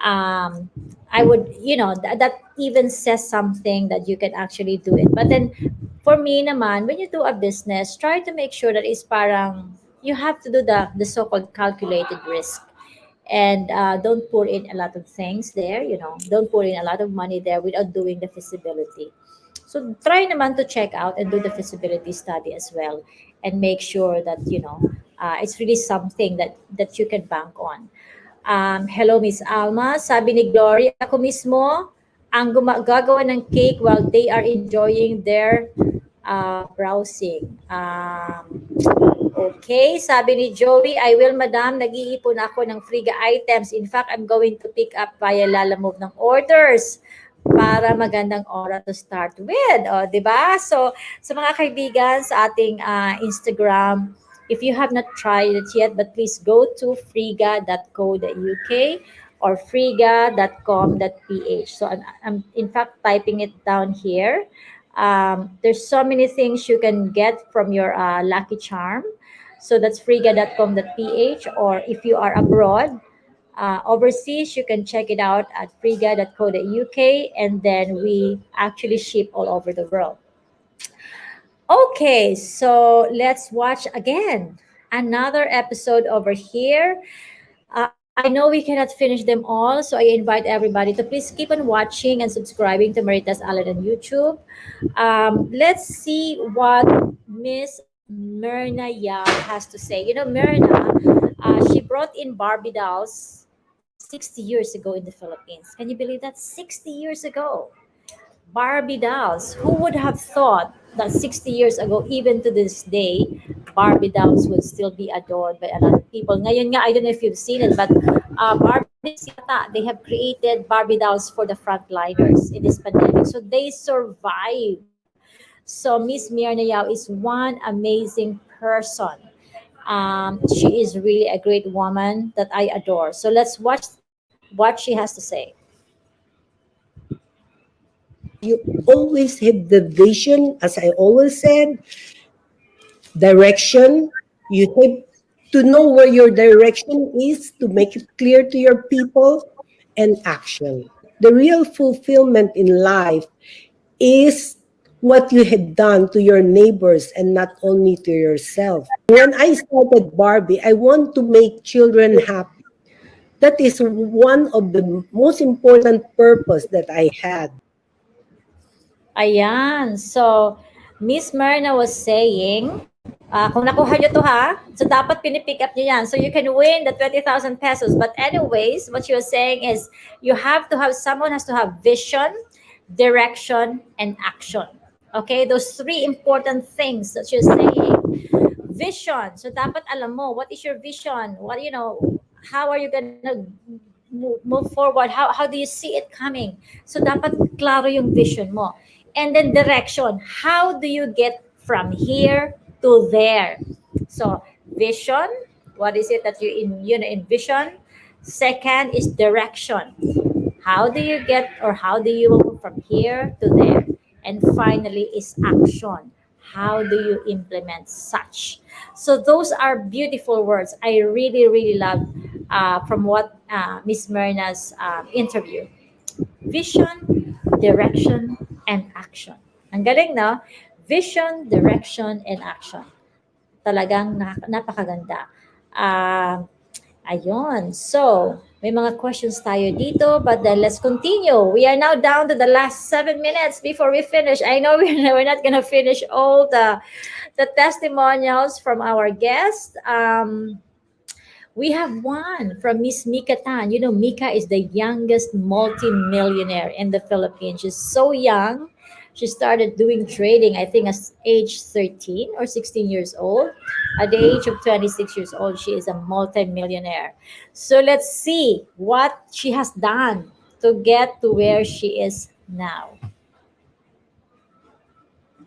[SPEAKER 1] I would, that even says something that you can actually do it. But then for me naman, when you do a business, try to make sure that it's parang, you have to do the so-called calculated risk. And don't put in a lot of things there, don't put in a lot of money there without doing the feasibility. So try naman to check out and do the feasibility study as well, and make sure that, it's really something that you can bank on. Hello, Miss Alma. Sabi ni Glory, ako mismo ang gagawa ng cake while they are enjoying their browsing. Okay, sabi ni Joey, I will, madam, nag-iipon ako ng Friga items. In fact, I'm going to pick up via Lalamove ng orders para magandang oras to start with. O, di ba? So, sa mga kaibigan sa ating Instagram, if you have not tried it yet, but please go to friga.co.uk or friga.com.ph. So, I'm in fact typing it down here. There's so many things you can get from your Lucky Charm. So that's friga.com.ph, or if you are abroad, overseas, you can check it out at friga.co.uk, and then we actually ship all over the world. Okay, so let's watch again another episode over here. I know we cannot finish them all, so I invite everybody to please keep on watching and subscribing to Marites Allen on YouTube. Let's see what Miss Myrna Yao has to say. You know, Myrna, she brought in Barbie dolls 60 years ago in the Philippines. Can you believe that? 60 years ago. Barbie dolls. Who would have thought that 60 years ago, even to this day, Barbie dolls would still be adored by a lot of people? Ngayon nga, I don't know if you've seen it, but Barbies yata, they have created Barbie dolls for the frontliners in this pandemic. So they survive. So Miss Myrna Yao is one amazing person. She is really a great woman that I adore. So let's watch what she has to say.
[SPEAKER 4] You always have the vision, as I always said, direction. You have to know where your direction is to make it clear to your people, and action. The real fulfillment in life is what you had done to your neighbors and not only to yourself. When I started Barbie, I want to make children happy. That is one of the most important purpose that I had.
[SPEAKER 1] Ayan. So, Miss Myrna was saying, kung nakuha nyo to ha, so dapat pinipick up nyo yan. So you can win the 20,000 pesos. But anyways, what she was saying is, someone has to have vision, direction, and action. Okay? Those three important things that she was saying. Vision. So dapat alam mo, what is your vision? How are you gonna move forward? How do you see it coming? So dapat klaro yung vision mo. And then direction. How do you get from here to there? So vision, what is it that you envision? Second is direction. How do you get, or how do you move from here to there? And finally is action. How do you implement such? So those are beautiful words. I really, really love from what Miss Myrna's interview. Vision, direction, and action. Ang galing, no? Vision, direction, and action. Talagang napakaganda. Ayun. So, may mga questions tayo dito, but then let's continue. We are now down to the last 7 minutes before we finish. I know we're not gonna finish all the testimonials from our guests. We have one from Miss Mika Tan. You know, Mika is the youngest multi-millionaire in the Philippines. She's so young. She started doing trading, I think, at age 13 or 16 years old. At the age of 26 years old, she is a multi-millionaire. So let's see what she has done to get to where she is now.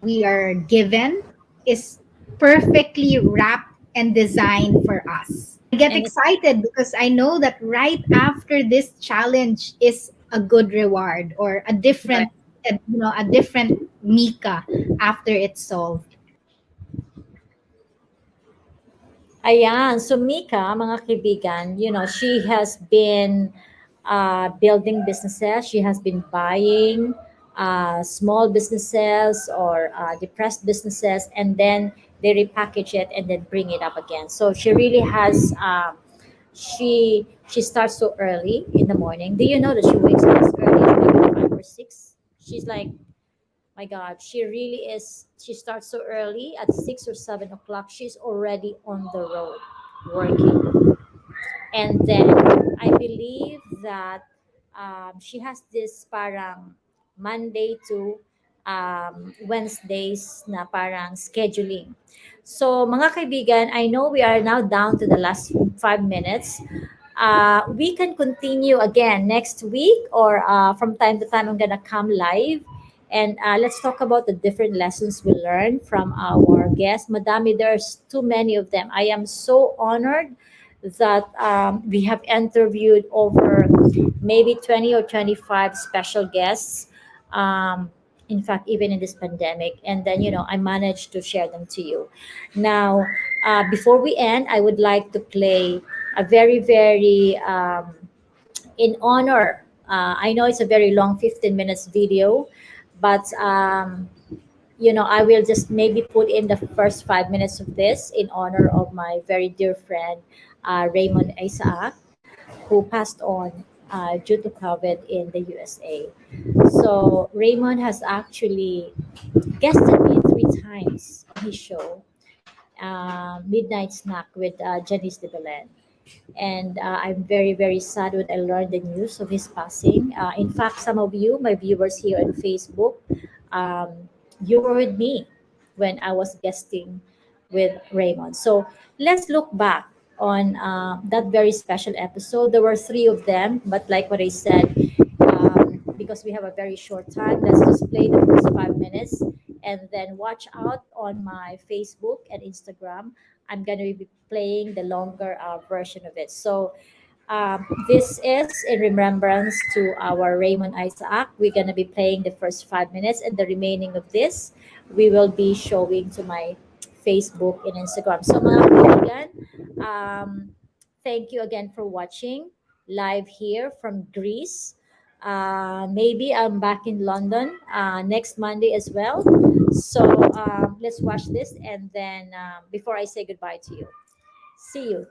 [SPEAKER 9] We are given is perfectly wrapped and designed for us. I get excited because I know that right after this challenge is a good reward, or a different, a different Mika after it's solved.
[SPEAKER 1] Ayan. So Mika, mga kaibigan, she has been building businesses. She has been buying small businesses or depressed businesses, and then they repackage it and then bring it up again. So she really has. She starts so early in the morning. Do you know that she wakes up as early as maybe 5 or 6? She's like, my God, she really is. She starts so early at 6 or 7 o'clock. She's already on the road working. And then I believe that she has this parang Monday to Wednesdays na parang scheduling. So mga kaibigan, I know we are now down to the last 5 minutes. We can continue again next week, or from time to time I'm gonna come live. And let's talk about the different lessons we learned from our guests. Madami, there's too many of them. I am so honored that we have interviewed over maybe 20 or 25 special guests. In fact, even in this pandemic. And then, I managed to share them to you. Now, before we end, I would like to play a very, very in honor. I know it's a very long 15 minutes video, but I will just maybe put in the first 5 minutes of this in honor of my very dear friend Raymond Isaac. who passed on due to COVID in the USA. So Raymond has actually guested me 3 times on his show, Midnight Snack with Janice de Belen. And I'm very, very sad when I learned the news of his passing. In fact, some of you, my viewers here on Facebook, you were with me when I was guesting with Raymond. So let's look back on that very special episode. There were 3 of them, but like what I said, because we have a very short time, let's just play the first 5 minutes and then watch out on my Facebook and Instagram. I'm going to be playing the longer version of it. So this is in remembrance to our Raymond Isaac. We're going to be playing the first 5 minutes, and the remaining of this we will be showing to my Facebook and Instagram. So mga kaibigan, thank you again for watching live here from Greece. Maybe I'm back in London next Monday as well. So let's watch this, and then before I say goodbye to you, see you.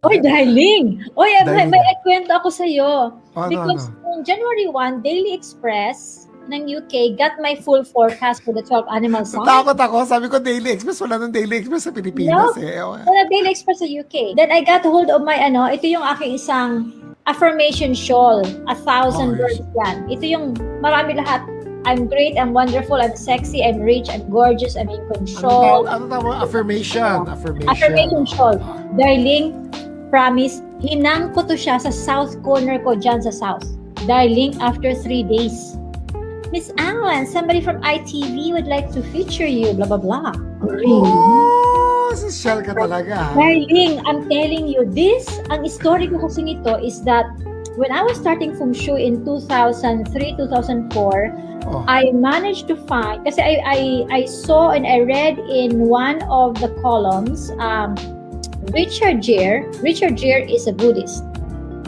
[SPEAKER 1] Oy, darling! Oy, may kwento ako sa'yo. Because on January 1, Daily Express ng UK got my full forecast for the 12 animal signs.
[SPEAKER 10] Natakot ako. Sabi ko, Daily Express. Wala nang Daily Express sa Pilipinas.
[SPEAKER 1] Wala Daily Express sa UK. Then I got hold of my, ito yung aking isang affirmation shawl. 1,000 words yan. Ito yung marami lahat. I'm great, I'm wonderful, I'm sexy, I'm rich, I'm gorgeous, I'm in control.
[SPEAKER 10] Ano tawag? Affirmation.
[SPEAKER 1] Affirmation shawl. Darling, promise, hinang ko to siya sa south corner ko dyan sa south. Darling, after 3 days. Miss Allen, somebody from ITV would like to feature you, blah, blah, blah.
[SPEAKER 10] Oh, social ka talaga.
[SPEAKER 1] Darling, I'm telling you, ang story ko kasi nito is that when I was starting Feng Shui in 2003, 2004, I managed to find, kasi I saw and I read in one of the columns, Richard Gere is a Buddhist.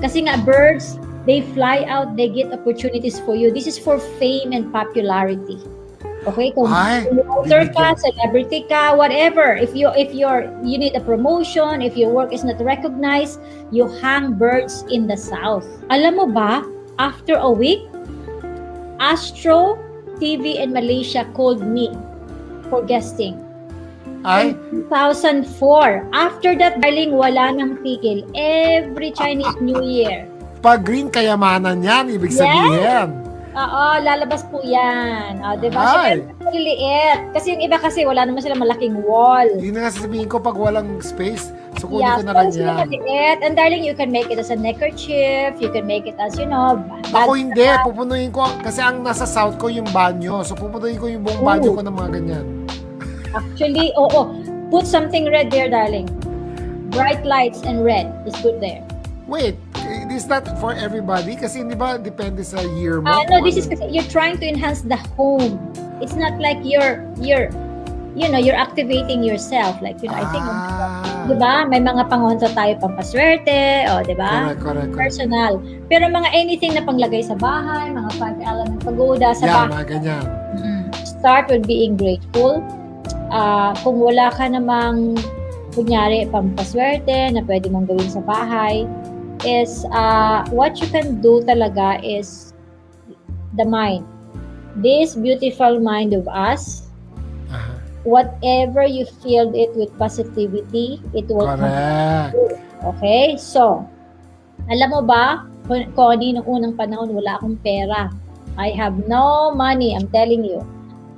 [SPEAKER 1] Kasi nga birds, they fly out, they get opportunities for you. This is for fame and popularity. Okay, kung author ka, celebrity ka, whatever. If you need a promotion, if your work is not recognized, you hang birds in the south. Alam mo ba, after a week, Astro TV in Malaysia called me for guesting. In 2004. After that, darling, wala nang tigil. Every Chinese New Year.
[SPEAKER 10] Pag green kayamanan yan, ibig sabihin.
[SPEAKER 1] Oo, lalabas po yan. Diba? Siyempre, maliliit. Kasi yung iba kasi, wala naman sila malaking wall.
[SPEAKER 10] Yun na nga sasabihin ko, pag walang space, so kunin ko na lang yan.
[SPEAKER 1] Maliit. And darling, you can make it as a neckerchief. You can make it as,
[SPEAKER 10] Ako hindi. Pupunuin ko. Kasi ang nasa south ko yung banyo. So pupunuin ko yung buong banyo ko ng mga ganyan.
[SPEAKER 1] Actually, put something red there, darling. Bright lights and red is good there.
[SPEAKER 10] Wait, is that for everybody? Kasi di ba depende sa year mo?
[SPEAKER 1] No, this is kasi you're trying to enhance the home. It's not like you're activating yourself. Like, I think, di ba? May mga pangontra tayo pampaswerte, di ba?
[SPEAKER 10] Correct.
[SPEAKER 1] Personal. Pero mga anything na panglagay sa bahay, mga 5-element pagoda sa bahay.
[SPEAKER 10] Mga ganyan.
[SPEAKER 1] Start with being grateful. Kung wala ka namang, kunyari, pampaswerte na pwede mong gawin sa bahay, is what you can do talaga is the mind. This beautiful mind of us, whatever you filled it with positivity, it will come. Okay? So, alam mo ba, kung nung unang panahon, wala akong pera. I have no money, I'm telling you.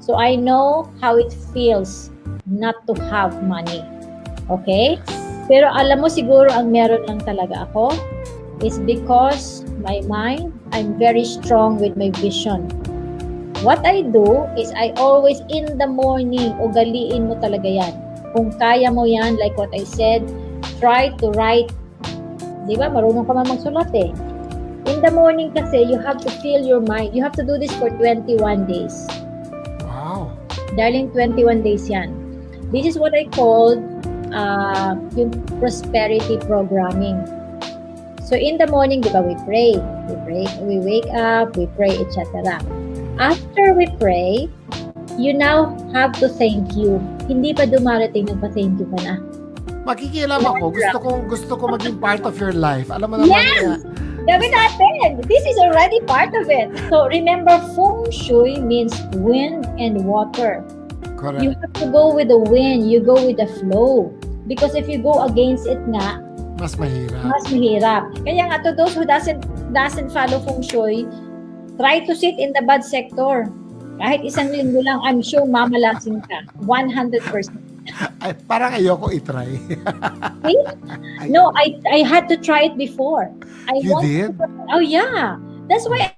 [SPEAKER 1] So, I know how it feels not to have money. Okay? Pero alam mo siguro ang meron lang talaga ako is because my mind, I'm very strong with my vision. What I do is I always in the morning, ugaliin mo talaga yan. Kung kaya mo yan, like what I said, try to write. Di ba? Marunong ka man magsulat eh. In the morning kasi, you have to fill your mind. You have to do this for 21 days.
[SPEAKER 10] Wow.
[SPEAKER 1] Darling, 21 days yan. This is what I call yung prosperity programming. So in the morning, di ba, we pray, we wake up, we pray, etc. After we pray, you now have to thank you. hindi pa dumarating, nagpa-thank you ka na.
[SPEAKER 10] Makikialam ako. Gusto ko maging part of your life. Alam mo naman.
[SPEAKER 1] Yes! Gawin natin! This is already part of it. So remember, Feng Shui means wind and water.
[SPEAKER 10] Correct.
[SPEAKER 1] You have to go with the wind. You go with the flow. Because if you go against it nga,
[SPEAKER 10] mas mahirap.
[SPEAKER 1] Mas mahirap. Kaya nga, to those who doesn't follow Feng Shui, try to sit in the bad sector. Kahit isang linggo lang, I'm sure mamalasing ka. 100%.
[SPEAKER 10] Ay, parang ayoko itry.
[SPEAKER 1] No, I had to try it before.
[SPEAKER 10] You did?
[SPEAKER 1] Oh yeah. That's why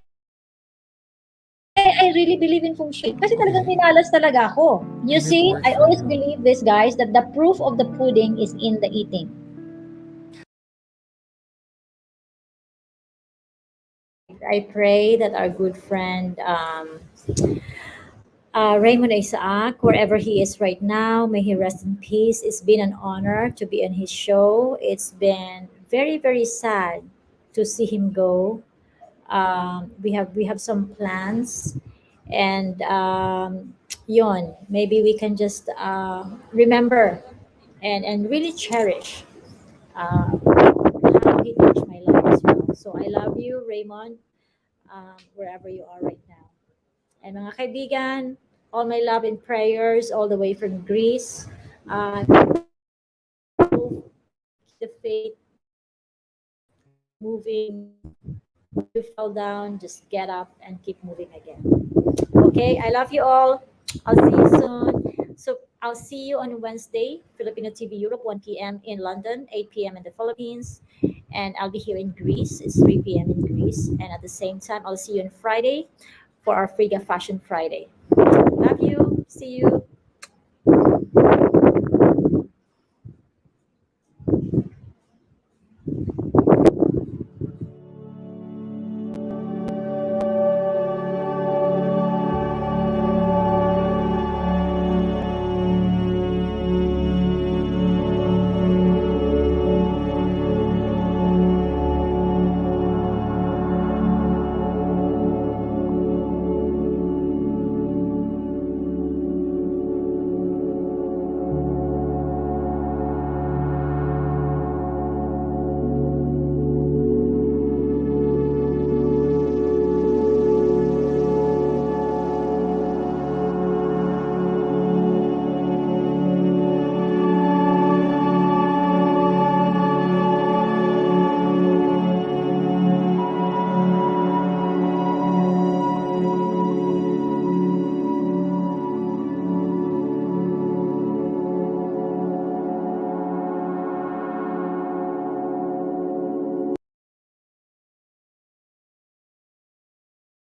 [SPEAKER 1] I really believe in Feng Shui. Kasi talagang minalas talaga ako. You see, I always believe this, guys, that the proof of the pudding is in the eating. I pray that our good friend Raymond Isaac, wherever he is right now, may he rest in peace. It's been an honor to be on his show. It's been very, very sad to see him go. We have some plans, and yon, maybe we can just remember and really cherish how he touched my life as well. So I love you, Raymond, wherever you are right now. And mga kaibigan, all my love and prayers all the way from Greece. The faith moving. You fell down, just get up and keep moving again. Okay, I love you all. I'll see you soon. So I'll see you on Wednesday, Filipino TV Europe, 1 p.m. in London, 8 p.m. in the Philippines. And I'll be here in Greece. It's 3 p.m. in Greece. And at the same time, I'll see you on Friday for our Friga Fashion Friday. Love you. See you.